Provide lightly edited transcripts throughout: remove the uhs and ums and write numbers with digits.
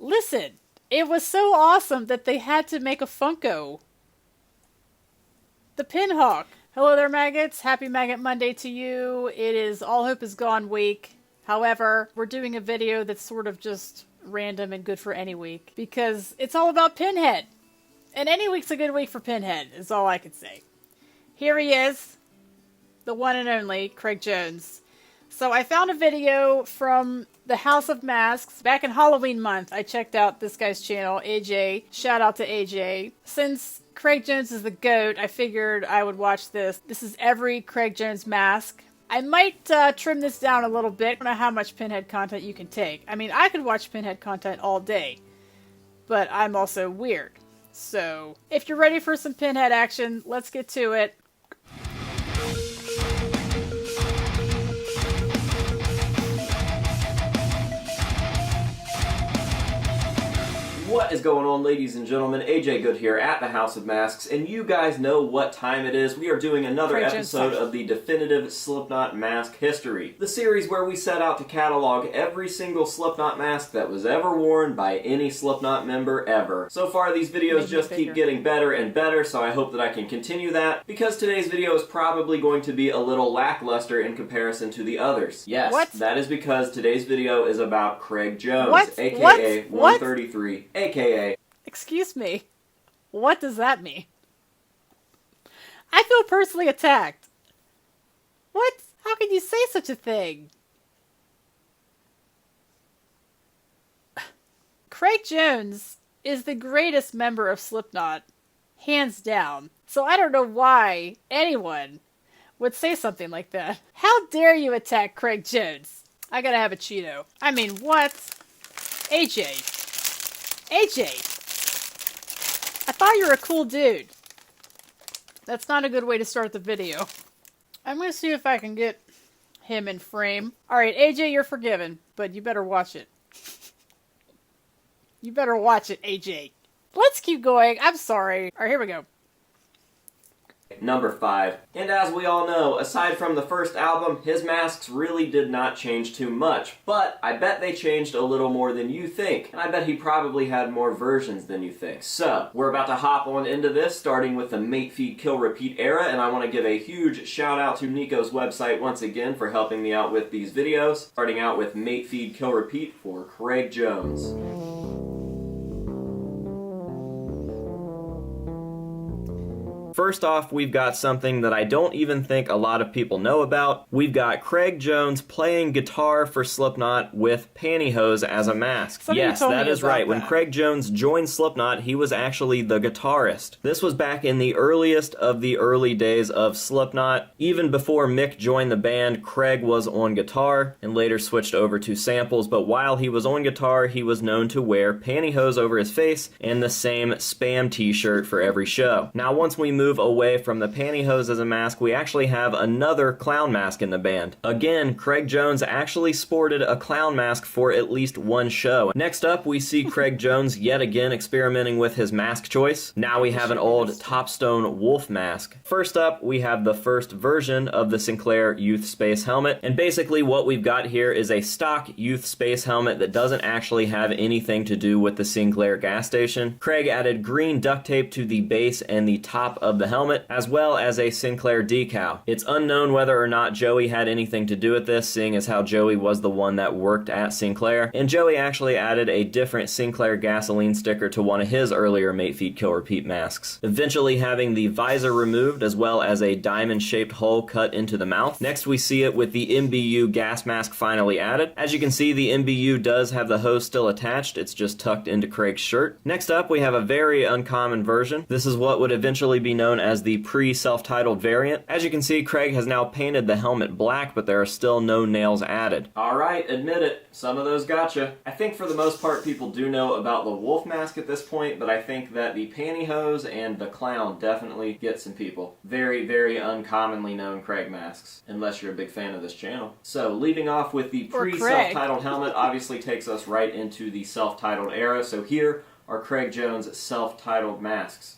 Listen, it was so awesome that they had to make a Funko. The Pinhawk. Hello there, maggots. Happy Maggot Monday to you. It is All Hope Is Gone week. However, we're doing a video that's sort of just random and good for any week because it's all about Pinhead. And any week's a good week for Pinhead, is all I can say. Here he is, the one and only Craig Jones. So I found a video from the House of Masks. Back in Halloween month, I checked out this guy's channel, AJ. Shout out to AJ. Since Craig Jones is the GOAT, I figured I would watch this. This is every Craig Jones mask. I might trim this down a little bit. I don't know how much Pinhead content you can take. I mean, I could watch Pinhead content all day, but I'm also weird. So, if you're ready for some Pinhead action, let's get to it. What is going on, ladies and gentlemen? AJ Good here at the House of Masks, and you guys know what time it is. We are doing another episode of the definitive Slipknot mask history. The series where we set out to catalog every single Slipknot mask that was ever worn by any Slipknot member ever. So far, these videos just keep getting better and better, so I hope that I can continue that, because today's video is probably going to be a little lackluster in comparison to the others. Yes, that is because today's video is about Craig Jones, aka 133. AKA. Excuse me. What does that mean? I feel personally attacked. What? How can you say such a thing? Craig Jones is the greatest member of Slipknot, hands down. So I don't know why anyone would say something like that. How dare you attack Craig Jones? I gotta have a Cheeto. I mean, what? AJ, I thought you were a cool dude. That's not a good way to start the video. I'm gonna see if I can get him in frame. Alright, AJ, you're forgiven, but you better watch it. You better watch it, AJ. Let's keep going. I'm sorry. Alright, here we go. Number 5. And as we all know, aside from the first album, his masks really did not change too much. But I bet they changed a little more than you think. And I bet he probably had more versions than you think. So, we're about to hop on into this, starting with the Mate Feed Kill Repeat era. And I want to give a huge shout out to Nico's website once again for helping me out with these videos. Starting out with Mate Feed Kill Repeat for Craig Jones. First off, we've got something that I don't even think a lot of people know about. We've got Craig Jones playing guitar for Slipknot with pantyhose as a mask. Yes, that is right. When Craig Jones joined Slipknot, he was actually the guitarist. This was back in the earliest of the early days of Slipknot. Even before Mick joined the band, Craig was on guitar and later switched over to samples, but while he was on guitar, he was known to wear pantyhose over his face and the same Spam t-shirt for every show. Now, once we move away from the pantyhose as a mask, we actually have another clown mask in the band. Again, Craig Jones actually sported a clown mask for at least one show. Next up, we see Craig Jones yet again experimenting with his mask choice. Now we have an old Topstone wolf mask. First up, we have the first version of the Sinclair Youth Space Helmet, and basically what we've got here is a stock Youth Space Helmet that doesn't actually have anything to do with the Sinclair gas station. Craig added green duct tape to the base and the top of the helmet, as well as a Sinclair decal. It's unknown whether or not Joey had anything to do with this, seeing as how Joey was the one that worked at Sinclair, and Joey actually added a different Sinclair gasoline sticker to one of his earlier Mate Feed Kill Repeat masks, eventually having the visor removed as well as a diamond-shaped hole cut into the mouth. Next we see it with the MBU gas mask finally added. As you can see, the MBU does have the hose still attached, it's just tucked into Craig's shirt. Next up, we have a very uncommon version. This is what would eventually be known as the pre-self-titled variant. As you can see, Craig has now painted the helmet black, but there are still no nails added. Alright, admit it, some of those gotcha. I think for the most part people do know about the wolf mask at this point, but I think that the pantyhose and the clown definitely get some people. Very, very uncommonly known Craig masks, unless you're a big fan of this channel. So, leaving off with the pre-self-titled helmet obviously takes us right into the self-titled era, so here are Craig Jones' self-titled masks.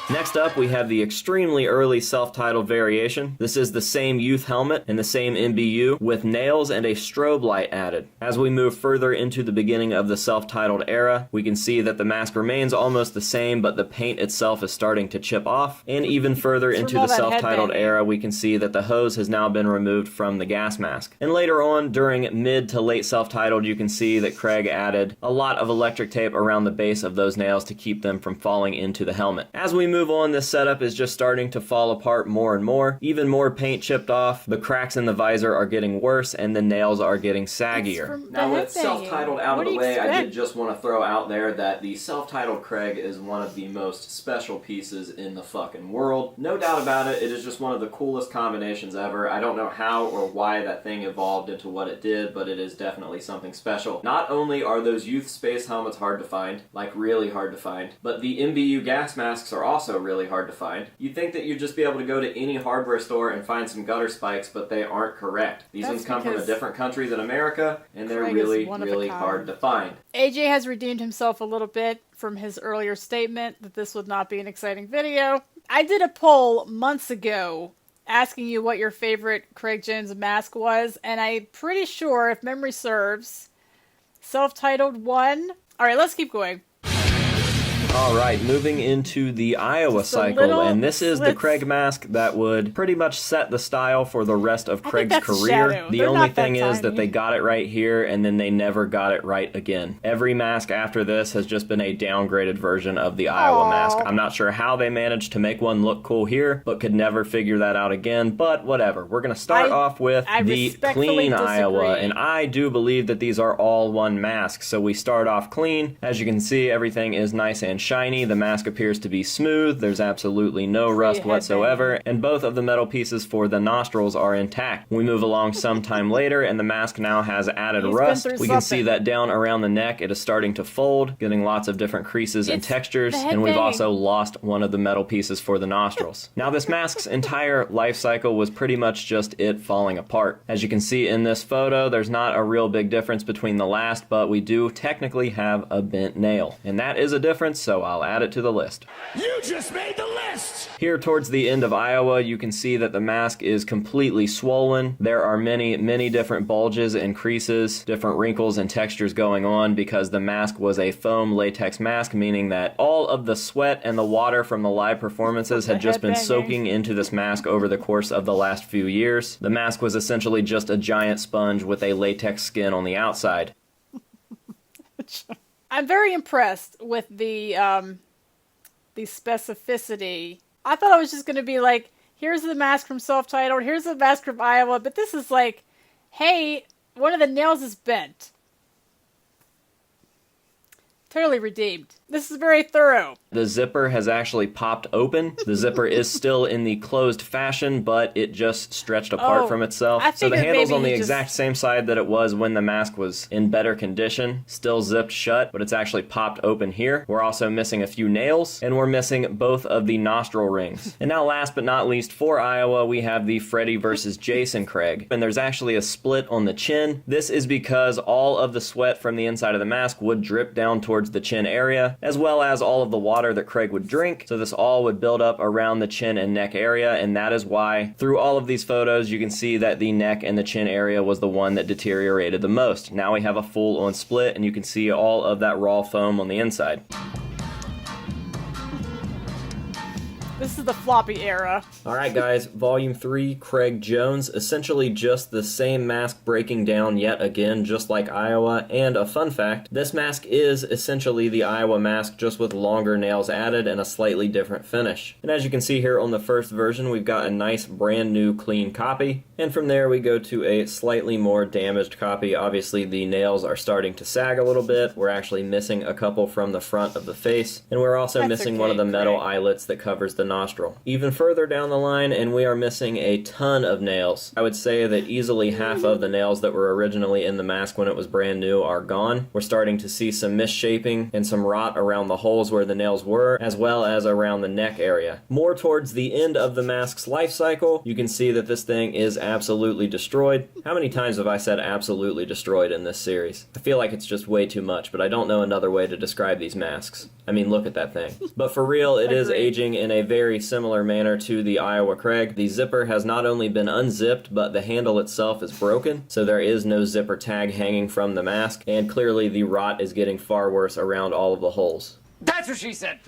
Next up, we have the extremely early self-titled variation. This is the same youth helmet and the same MBU with nails and a strobe light added. As we move further into the beginning of the self-titled era, we can see that the mask remains almost the same, but the paint itself is starting to chip off. And even further into the self-titled era, we can see that the hose has now been removed from the gas mask. And later on, during mid to late self-titled, you can see that Craig added a lot of electric tape around the base of those nails to keep them from falling into the helmet. As we move on, this setup is just starting to fall apart more and more. Even more paint chipped off, the cracks in the visor are getting worse, and the nails are getting saggier. Now with self-titled out of the way, I did just want to throw out there that the self-titled Craig is one of the most special pieces in the fucking world. No doubt about it, it is just one of the coolest combinations ever. I don't know how or why that thing evolved into what it did, but it is definitely something special. Not only are those youth space helmets hard to find, like really hard to find, but the MBU gas masks are also really hard to find. You'd think that you'd just be able to go to any hardware store and find some gutter spikes, but they aren't correct. These ones come from a different country than America, and they're really hard to find. AJ has redeemed himself a little bit from his earlier statement that this would not be an exciting video. I did a poll months ago asking you what your favorite Craig Jones mask was, and I'm pretty sure, if memory serves, self-titled won. Alright, let's keep going. Alright, moving into the Iowa cycle, and this is the Craig mask that would pretty much set the style for the rest of Craig's career. The only thing is that they got it right here, and then they never got it right again. Every mask after this has just been a downgraded version of the Iowa mask. I'm not sure how they managed to make one look cool here, but could never figure that out again, but whatever. We're going to start off with the clean Iowa, and I do believe that these are all one mask, so we start off clean. As you can see, everything is nice and shiny. The mask appears to be smooth. There's absolutely no rust whatsoever, and both of the metal pieces for the nostrils are intact. We move along sometime later, and the mask now has added rust. We can see that down around the neck it is starting to fold, getting lots of different creases and textures, and we've also lost one of the metal pieces for the nostrils. Now this mask's entire life cycle was pretty much just it falling apart. As you can see in this photo, there's not a real big difference between the last, but we do technically have a bent nail, and that is a difference, so I'll add it to the list. You just made the list! Here towards the end of Iowa, you can see that the mask is completely swollen. There are many different bulges and creases, different wrinkles and textures going on because the mask was a foam latex mask, meaning that all of the sweat and the water from the live performances had just been soaking into this mask over the course of the last few years. The mask was essentially just a giant sponge with a latex skin on the outside. I'm very impressed with the specificity. I thought it was just going to be like, here's the mask from self-titled, here's the mask from Iowa, but this is like, hey, one of the nails is bent. Totally redeemed. This is very thorough. The zipper has actually popped open. The zipper is still in the closed fashion, but it just stretched apart from itself. So the handle's on the exact same side that it was when the mask was in better condition. Still zipped shut, but it's actually popped open here. We're also missing a few nails, and we're missing both of the nostril rings. And now last but not least, for Iowa, we have the Freddy versus Jason Craig. And there's actually a split on the chin. This is because all of the sweat from the inside of the mask would drip down towards the chin area, as well as all of the water that Craig would drink. So this all would build up around the chin and neck area, and that is why through all of these photos you can see that the neck and the chin area was the one that deteriorated the most. Now we have a full on split, and you can see all of that raw foam on the inside. This is the floppy era. Alright guys, Volume 3, Craig Jones, essentially just the same mask breaking down yet again, just like Iowa, and a fun fact, this mask is essentially the Iowa mask, just with longer nails added and a slightly different finish. And as you can see here on the first version, we've got a nice brand new clean copy, and from there we go to a slightly more damaged copy. Obviously the nails are starting to sag a little bit, we're actually missing a couple from the front of the face, and we're also missing one of the metal eyelets that covers the nostril. Even further down the line, and we are missing a ton of nails. I would say that easily half of the nails that were originally in the mask when it was brand new are gone. We're starting to see some misshaping and some rot around the holes where the nails were, as well as around the neck area. More towards the end of the mask's life cycle, you can see that this thing is absolutely destroyed. How many times have I said absolutely destroyed in this series? I feel like it's just way too much, but I don't know another way to describe these masks. I mean, look at that thing. But for real, it is aging in a very similar manner to the Iowa Craig. The zipper has not only been unzipped, but the handle itself is broken, so there is no zipper tag hanging from the mask, and clearly the rot is getting far worse around all of the holes. That's what she said.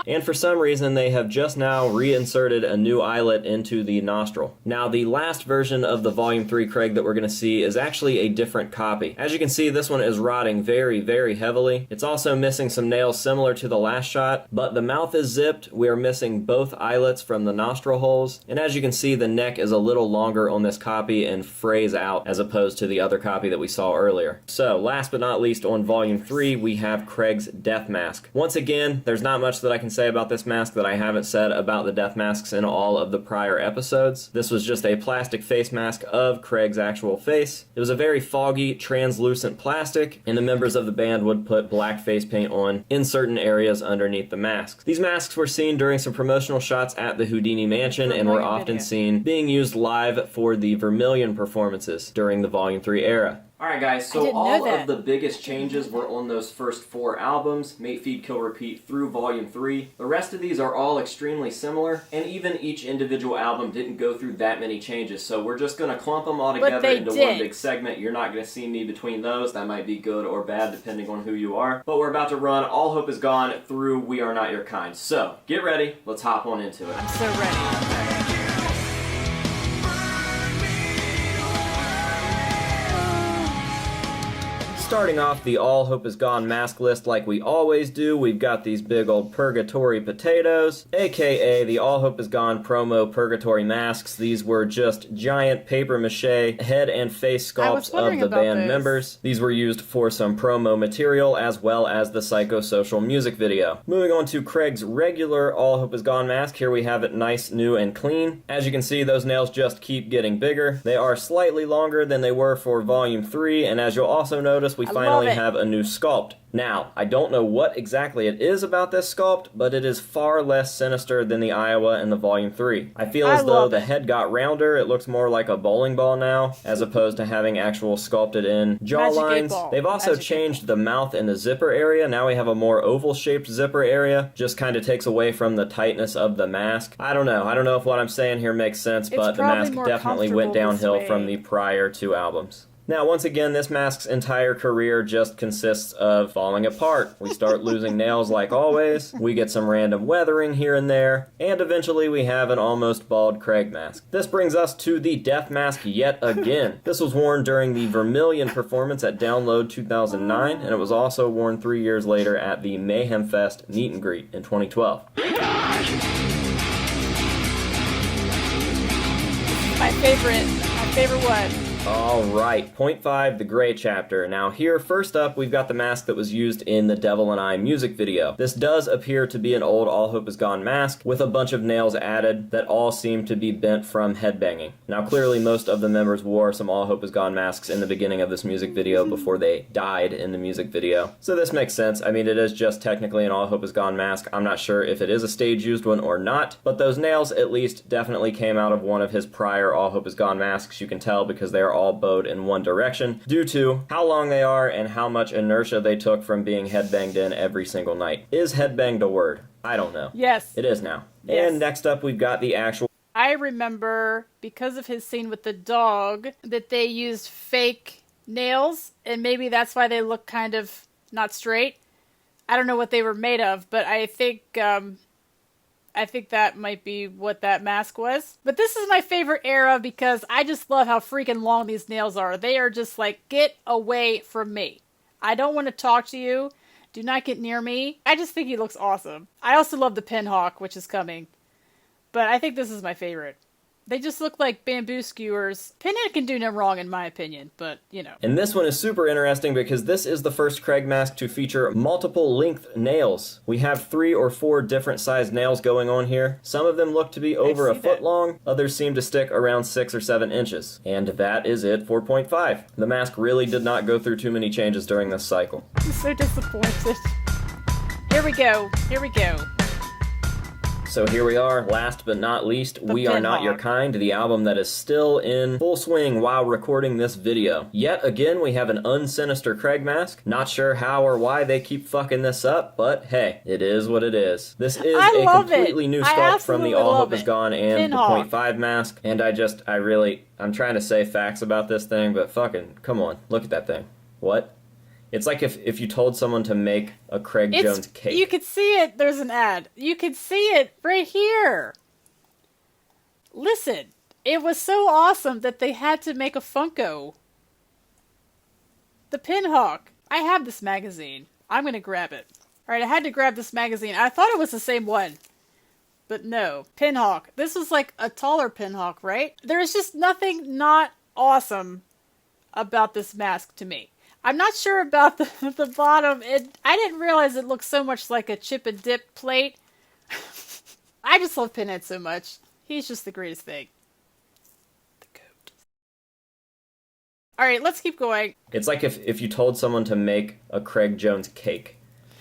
And for some reason, they have just now reinserted a new eyelet into the nostril. Now, the last version of the Volume 3 Craig that we're going to see is actually a different copy. As you can see, this one is rotting very, very heavily. It's also missing some nails similar to the last shot, but the mouth is zipped. We are missing both eyelets from the nostril holes, and as you can see, the neck is a little longer on this copy and frays out as opposed to the other copy that we saw earlier. So, last but not least, on Volume 3, we have Craig's death mask. Once again, there's not much that I can say about this mask that I haven't said about the death masks in all of the prior episodes. This was just a plastic face mask of Craig's actual face. It was a very foggy, translucent plastic, and the members of the band would put black face paint on in certain areas underneath the masks. These masks were seen during some promotional shots at the Houdini Mansion and were often seen being used live for the Vermilion performances during the Volume 3 era. Alright guys, so all of the biggest changes were on those first 4 albums, Mate, Feed, Kill, Repeat through Volume 3. The rest of these are all extremely similar, and even each individual album didn't go through that many changes, so we're just going to clump them all together into one big segment. You're not going to see me between those. That might be good or bad depending on who you are. But we're about to run All Hope Is Gone through We Are Not Your Kind. So, get ready, let's hop on into it. I'm so ready. Starting off the All Hope Is Gone mask list like we always do, we've got these big old Purgatory potatoes, aka the All Hope Is Gone promo Purgatory masks. These were just giant papier-mâché head and face sculpts of the band members. These were used for some promo material as well as the Psychosocial music video. Moving on to Craig's regular All Hope Is Gone mask, here we have it nice, new, and clean. As you can see, those nails just keep getting bigger. They are slightly longer than they were for Volume 3, and as you'll also notice, we finally have a new sculpt. Now, I don't know what exactly it is about this sculpt, but it is far less sinister than the Iowa and the Volume 3. I feel as though the head got rounder. It looks more like a bowling ball now, as opposed to having actual sculpted in jaw lines. They've also changed the mouth and the zipper area. Now we have a more oval-shaped zipper area. Just kind of takes away from the tightness of the mask. I don't know. I don't know if what I'm saying here makes sense, but the mask definitely went downhill from the prior 2 albums. Now, once again, this mask's entire career just consists of falling apart. We start losing nails like always, we get some random weathering here and there, and eventually we have an almost bald Craig mask. This brings us to the death mask yet again. This was worn during the Vermilion performance at Download 2009, and it was also worn 3 years later at the Mayhem Fest meet and greet in 2012. My favorite one. Alright, point 5, the Gray Chapter. Now here, first up, we've got the mask that was used in the Devil and I music video. This does appear to be an old All Hope Is Gone mask, with a bunch of nails added that all seem to be bent from headbanging. Now clearly most of the members wore some All Hope Is Gone masks in the beginning of this music video before they died in the music video. So this makes sense. I mean, it is just technically an All Hope Is Gone mask. I'm not sure if it is a stage-used one or not, but those nails at least definitely came out of one of his prior All Hope Is Gone masks. You can tell because they are all bowed in one direction due to how long they are and how much inertia they took from being headbanged in every single night. Is headbanged a word? I don't know. Yes. It is now. Yes. And next up we've got the actual... I remember, because of his scene with the dog, that they used fake nails, and maybe that's why they look kind of not straight. I don't know what they were made of, but I think that might be what that mask was. But this is my favorite era because I just love how freaking long these nails are. They are just like, get away from me. I don't want to talk to you. Do not get near me. I just think he looks awesome. I also love the pinhawk, which is coming. But I think this is my favorite. They just look like bamboo skewers. Pinhead can do no wrong in my opinion, but, you know. And this one is super interesting because this is the first Craig mask to feature multiple length nails. We have 3 or 4 different sized nails going on here. Some of them look to be over a foot long, others seem to stick around 6 or 7 inches. And that is it for point 5. The mask really did not go through too many changes during this cycle. I'm so disappointed. Here we go. Here we go. So here we are, last but not least, We Are Not Your Kind, the album that is still in full swing while recording this video. Yet again, we have an unsinister Craig mask. Not sure how or why they keep fucking this up, but hey, it is what it is. This is a completely new sculpt from the All Hope Is Gone and the Point 5 mask, and I'm trying to say facts about this thing, but fucking, come on, look at that thing. What? It's like if you told someone to make a Craig Jones cake. You could see it. There's an ad. You could see it right here. Listen, it was so awesome that they had to make a Funko. The Pinhawk. I have this magazine. I'm going to grab it. Alright, I had to grab this magazine. I thought it was the same one. But no. Pinhawk. This is like a taller Pinhawk, right? There's just nothing not awesome about this mask to me. I'm not sure about the bottom. I didn't realize it looked so much like a chip and dip plate. I just love Pinhead so much. He's just the greatest thing. The goat. Alright, let's keep going. It's like if you told someone to make a Craig Jones cake.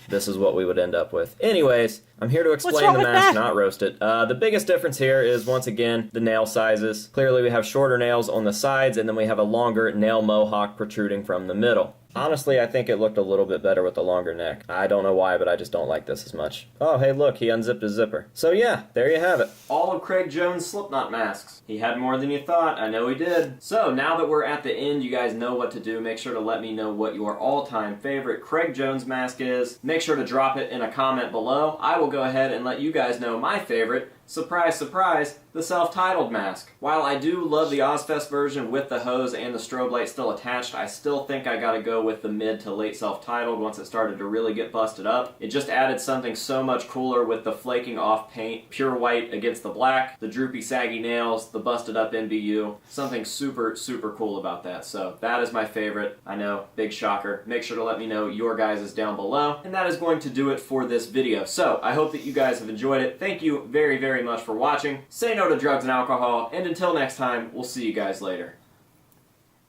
This is what we would end up with. Anyways, I'm here to explain the mask, not roast it. The biggest difference here is, once again, the nail sizes. Clearly we have shorter nails on the sides, and then we have a longer nail mohawk protruding from the middle. Honestly, I think it looked a little bit better with the longer neck. I don't know why, but I just don't like this as much. Oh, hey, look, he unzipped his zipper. So yeah, there you have it. All of Craig Jones' Slipknot masks. He had more than you thought. I know he did. So now that we're at the end, you guys know what to do. Make sure to let me know what your all-time favorite Craig Jones mask is. Make sure to drop it in a comment below. I will go ahead and let you guys know my favorite. Surprise, surprise, the self-titled mask. While I do love the Ozfest version with the hose and the strobe light still attached, I still think I gotta go with the mid to late self-titled once it started to really get busted up. It just added something so much cooler with the flaking off paint, pure white against the black, the droopy saggy nails, the busted up NBU. Something super, super cool about that. So that is my favorite. I know, big shocker. Make sure to let me know your guys' down below. And that is going to do it for this video. So I hope that you guys have enjoyed it. Thank you very, very much for watching. Say no to drugs and alcohol, and until next time, we'll see you guys later.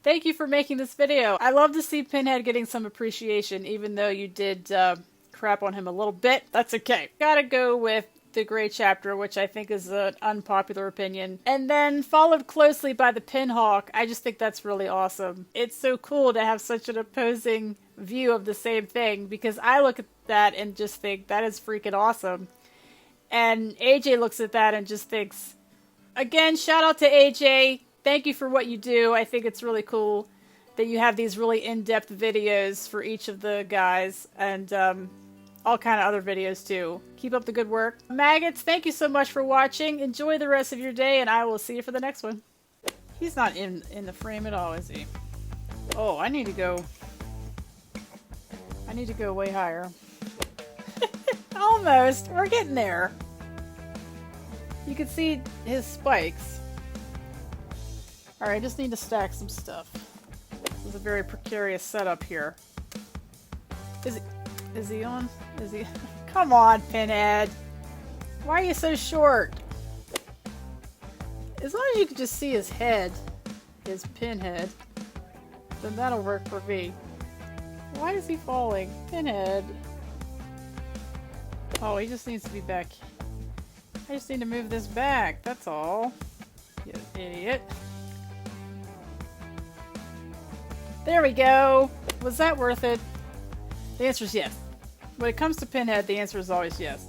Thank you for making this video. I love to see Pinhead getting some appreciation, even though you did crap on him a little bit. That's okay. Gotta go with the Gray Chapter, which I think is an unpopular opinion. And then followed closely by the Pinhawk. I just think that's really awesome. It's so cool to have such an opposing view of the same thing, because I look at that and just think that is freaking awesome. And AJ looks at that and just thinks, again, shout out to AJ. Thank you for what you do. I think it's really cool that you have these really in-depth videos for each of the guys, and all kind of other videos too. Keep up the good work. Maggots, thank you so much for watching. Enjoy the rest of your day, and I will see you for the next one. He's not in the frame at all, is he? Oh, I need to go way higher. Almost. We're getting there. You can see his spikes. Alright, I just need to stack some stuff. This is a very precarious setup here. Is he on? Is he? Come on, Pinhead. Why are you so short? As long as you can just see his head, his Pinhead, then that'll work for me. Why is he falling? Pinhead. Oh, he just needs to be back. I just need to move this back, that's all. You idiot. There we go! Was that worth it? The answer is yes. When it comes to Pinhead, the answer is always yes.